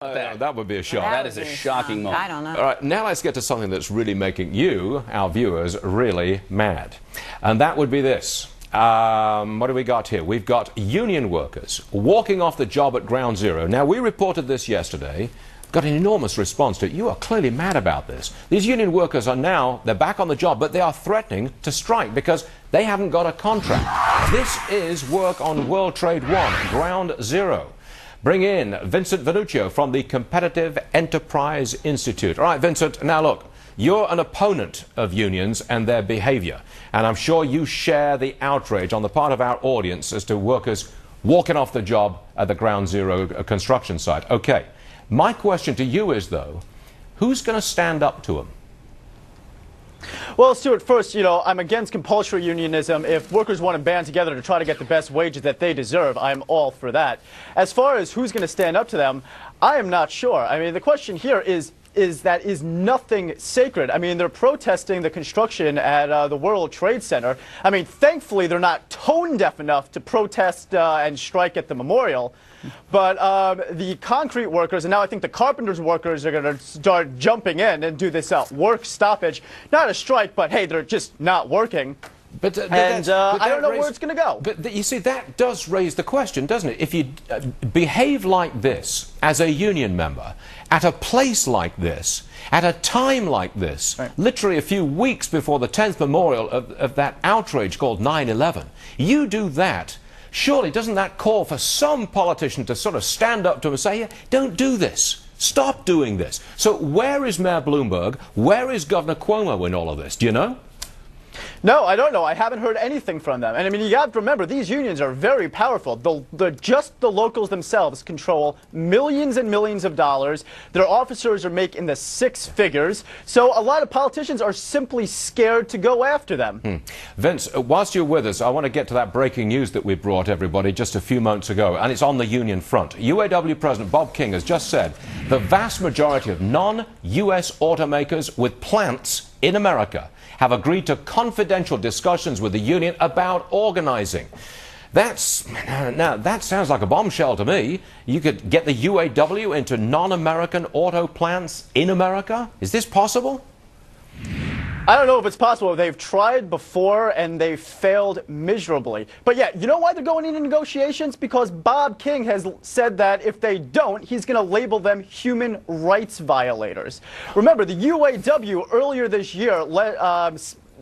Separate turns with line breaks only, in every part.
That would be a shock.
That is a shocking moment.
I don't know.
All right, now let's get to something that's really making you, our viewers, really mad. And that would be this. What do we got here? We've got union workers walking off the job at Ground Zero. Now, we reported this yesterday. Got an enormous response to it. You are clearly mad about this. These union workers are now, they're back on the job, but they are threatening to strike because they haven't got a contract. This is work on World Trade One, Ground Zero. Bring in Vincent Vernuccio from the Competitive Enterprise Institute. All right, Vincent, now look, you're an opponent of unions and their behavior, and I'm sure you share the outrage on the part of our audience as to workers walking off the job at the Ground Zero construction site. Okay, my question to you is, though, who's going to stand up to them?
Well, Stuart, first, I'm against compulsory unionism. If workers want to band together to try to get the best wages that they deserve, I'm all for that. As far as who's going to stand up to them, I am not sure. I mean, the question here is nothing sacred. I mean, they're protesting the construction at the World Trade Center. I mean, thankfully, they're not tone deaf enough to protest and strike at the memorial. But the concrete workers, and now I think the carpenters workers are going to start jumping in and do this work stoppage. Not a strike, but hey, they're just not working. But I don't know where it's going to go.
But you see, that does raise the question, doesn't it? If you behave like this as a union member, at a place like this, at a time like this, right, literally a few weeks before the 10th memorial of that outrage called 9/11, you do that. Surely, doesn't that call for some politician to sort of stand up to him and say, yeah, don't do this. Stop doing this. So where is Mayor Bloomberg? Where is Governor Cuomo in all of this? Do you know?
No, I don't know. I haven't heard anything from them. And I mean, you have to remember, these unions are very powerful. Just the locals themselves control millions and millions of dollars. Their officers are making the six figures. So a lot of politicians are simply scared to go after them.
Vince, whilst you're with us, I want to get to that breaking news that we brought everybody just a few moments ago, and it's on the union front. UAW President Bob King has just said the vast majority of non-U.S. automakers with plants in America have agreed to confidential discussions with the union about organizing. Now, that sounds like a bombshell to me. You could get the UAW into non-American auto plants in America? Is this possible?
I don't know if it's possible. They've tried before and they've failed miserably. But yeah, you know why they're going into negotiations? Because Bob King has said that if they don't, he's going to label them human rights violators. Remember, the UAW earlier this year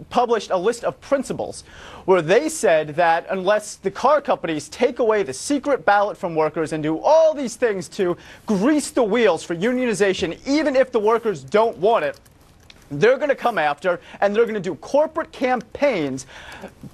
published a list of principles where they said that unless the car companies take away the secret ballot from workers and do all these things to grease the wheels for unionization, even if the workers don't want it, they're going to come after, and they're going to do corporate campaigns,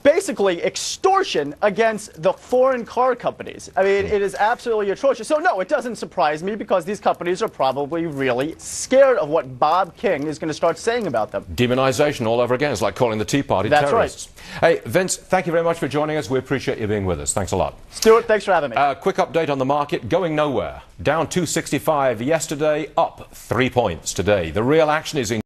basically extortion against the foreign car companies. I mean, it is absolutely atrocious. So, no, it doesn't surprise me because these companies are probably really scared of what Bob King is going to start saying about them.
Demonization all over again. It's like calling the Tea Party terrorists. Right. Hey, Vince, thank you very much for joining us. We appreciate you being with us. Thanks a lot.
Stuart, thanks for having me.
Quick update on the market. Going nowhere. Down 265 yesterday, up 3 points today. The real action is in